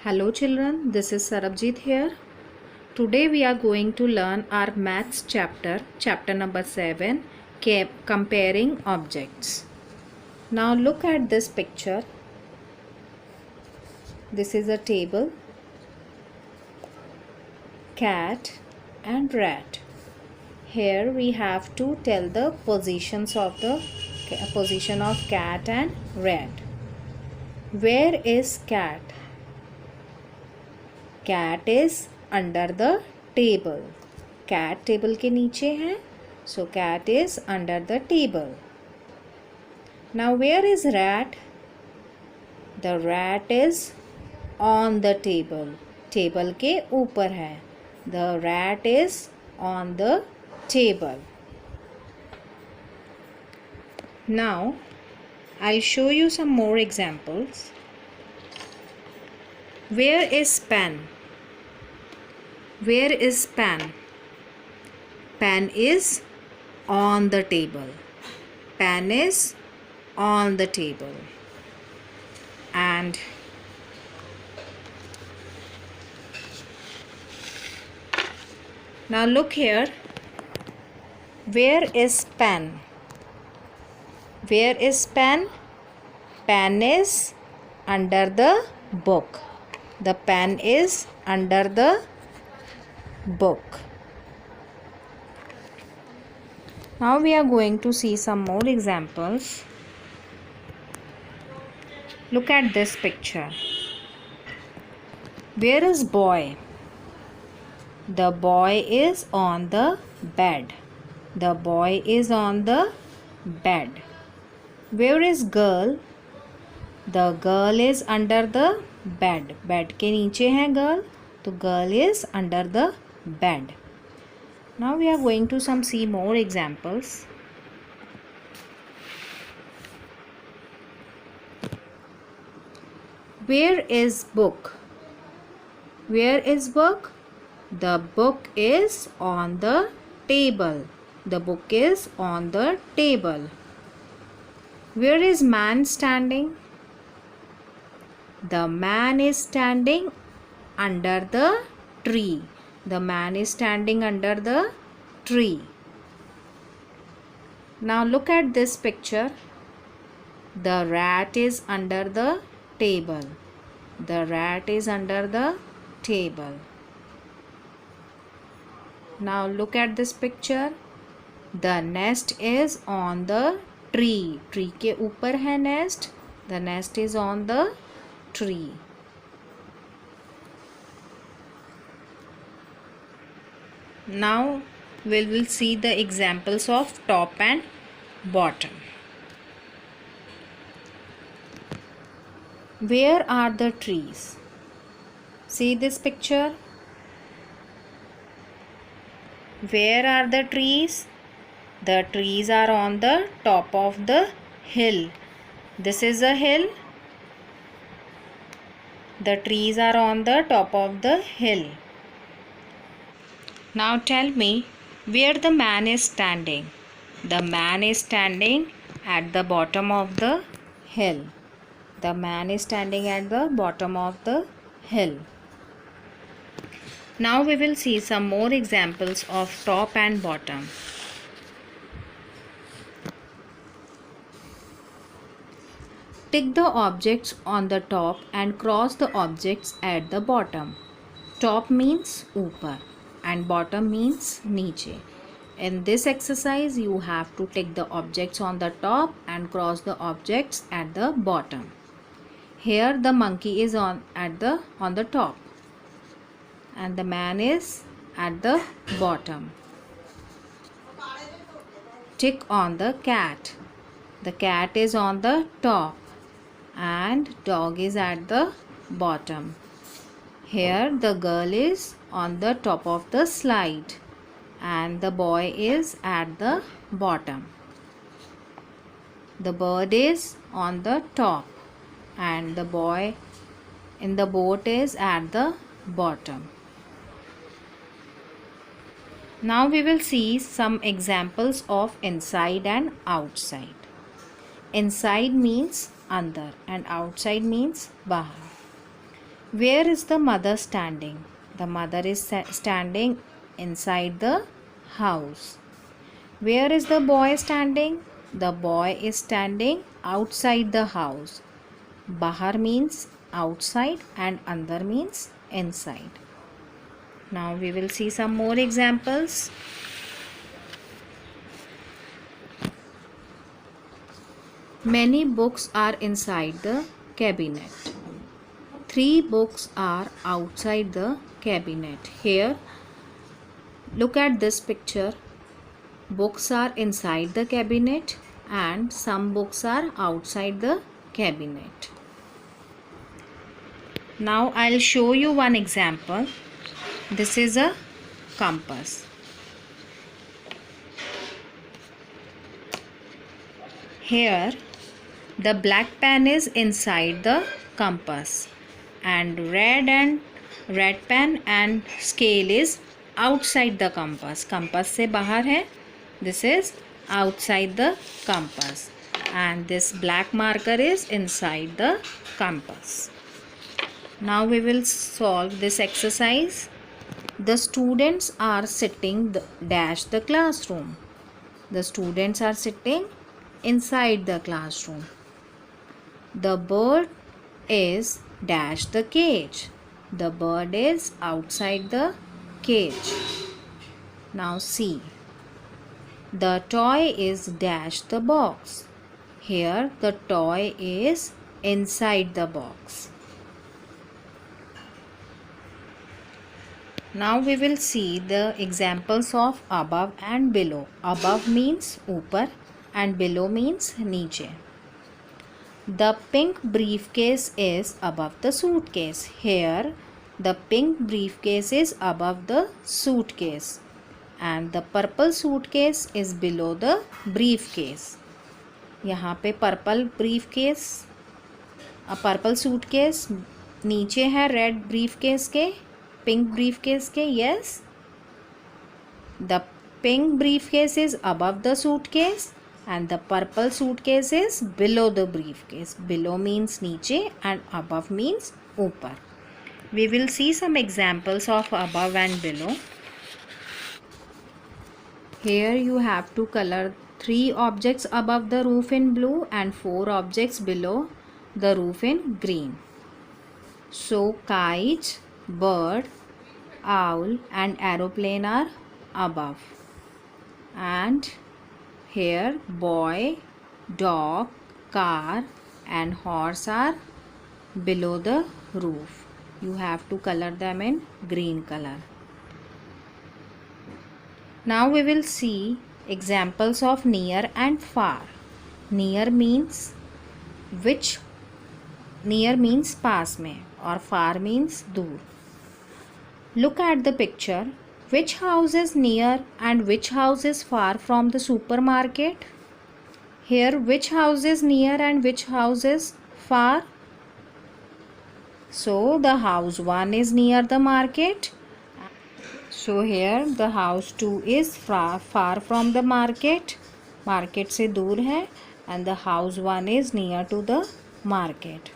Hello children, this is Sarabjit here. Today we are going to learn our maths chapter number 7, comparing objects. Now look at this picture. This is a table, cat and rat. Here we have to tell the positions of the position of cat and rat. Where is cat? Cat is under the table. Cat table के नीचे है. So cat is under the table. Now where is rat? The rat is on the table. Table के ऊपर है. The rat is on the table. Now I'll show you some more examples. Where is pen? Where is pen? Pen is on the table. Pen is on the table. And now look here. Where is pen? Where is pen? Pen is under the book. The pen is under the book. Now we are going to see some more examples. Look at this picture. Where is boy? The boy is on the bed. The boy is on the bed. Where is girl? The girl is under the bed. Bed के नीचे है girl. तो girl is under the bed. Now we are going to see more examples. Where is book? Where is book? The book is on the table. The book is on the table. Where is man standing? The man is standing under the tree. The man is standing under the tree. Now look at this picture. The rat is under the table. The rat is under the table. Now look at this picture. The nest is on the tree. Tree के ऊपर है nest. The nest is on the tree. Now we will see the examples of top and bottom. Where are the trees? See this picture. Where are the trees? The trees are on the top of the hill. This is a hill. The trees are on the top of the hill. Now tell me where the man is standing. The man is standing at the bottom of the hill. The man is standing at the bottom of the hill. Now we will see some more examples of top and bottom. Tick the objects on the top and cross the objects at the bottom. Top means ऊपर and bottom means नीचे. In this exercise you have to tick the objects on the top and cross the objects at the bottom. Here the monkey is on the top and the man is at the bottom. Tick on the cat. The cat is on the top and dog is at the bottom. Here the girl is on the top of the slide and the boy is at the bottom. The bird is on the top and the boy in the boat is at the bottom. Now we will see some examples of inside and outside. Inside means अंदर and outside means बाहर. Where is the mother standing? The mother is standing inside the house. Where is the boy standing? The boy is standing outside the house. Bahar means outside and andar means inside. Now we will see some more examples. Many books are inside the cabinet. 3 books are outside the cabinet. Here, look at this picture. Books are inside the cabinet and some books are outside the cabinet. Now I'll show you one example. This is a compass. Here, the black pen is inside the compass and red pen and scale is outside the compass. Compass से बाहर है. This is outside the compass and this black marker is inside the compass. Now we will solve this exercise. The students are sitting dash the classroom. The students are sitting inside the classroom. The bird is dash the cage. The bird is outside the cage. Now see. The toy is dash the box. Here the toy is inside the box. Now we will see the examples of above and below. Above means ऊपर and below means नीचे. The pink briefcase is above the suitcase. Here the pink briefcase is above the suitcase and the purple suitcase is below the briefcase. यहाँ पे purple briefcase purple suitcase नीचे है red briefcase के pink briefcase के. Yes, the pink briefcase is above the suitcase and the purple suitcase is below the briefcase. Below means नीचे and above means ऊपर. We will see some examples of above and below. Here you have to color 3 objects above the roof in blue and 4 objects below the roof in green. So kite, bird, owl and aeroplane are above. And here boy, dog, car and horse are below the roof. You have to color them in green color. Now we will see examples of near and far. Near means पास में और far means दूर. Look at the picture. Which house is near and which house is far from the supermarket? Here which house is near and which house is far? So the house 1 is near the market. So here the house 2 is far from the market. Market से दूर है and the house 1 is near to the market.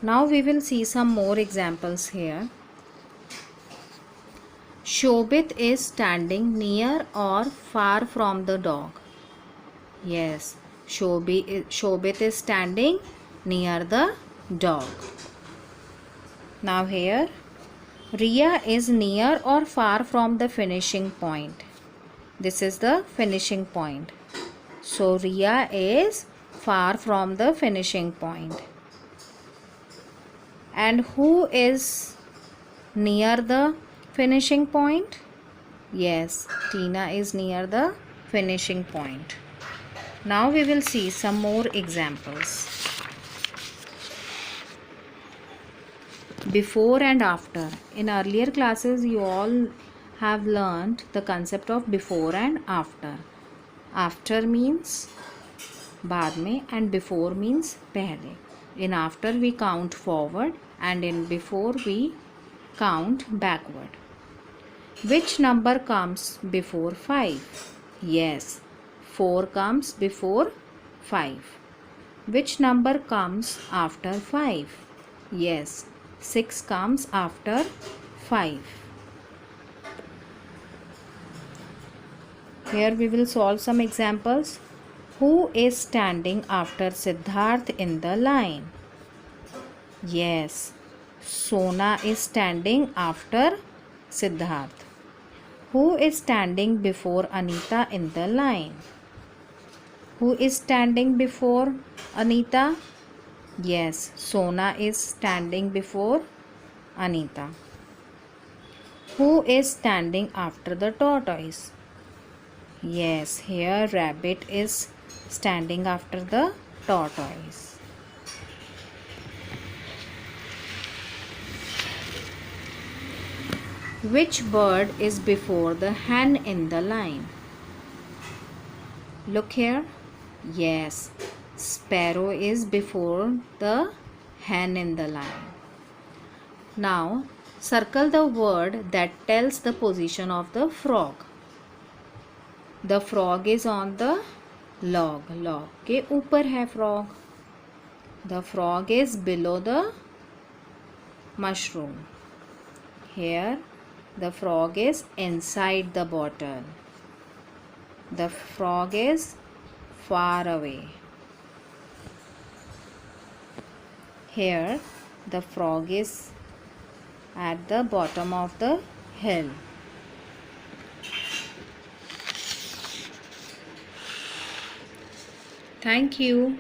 Now we will see some more examples here. Shobit is standing near or far from the dog? Yes, Shobit is standing near the dog. Now here, Riya is near or far from the finishing point? This is the finishing point. So Riya is far from the finishing point. And who is near the finishing point? Yes, Tina is near the finishing point. Now we will see some more examples. Before and after. In earlier classes you all have learnt the concept of before and after. After means बाद में and before means पहले. In after we count forward and in before we count backward. Which number comes before 5? Yes, 4 comes before 5. Which number comes after 5? Yes, 6 comes after 5. Here we will solve some examples. Who is standing after Siddharth in the line? Yes, Sona is standing after Siddharth. Who is standing before Anita in the line? Who is standing before Anita? Yes, Sona is standing before Anita. Who is standing after the tortoise? Yes, here rabbit is standing after the tortoise. Which bird is before the hen in the line? Look here. Yes, sparrow is before the hen in the line. Now, circle the word that tells the position of the frog. The frog is on the log. Log के ऊपर है frog. The frog is below the mushroom. Here, the frog is inside the bottle. The frog is far away. Here, the frog is at the bottom of the hill. Thank you.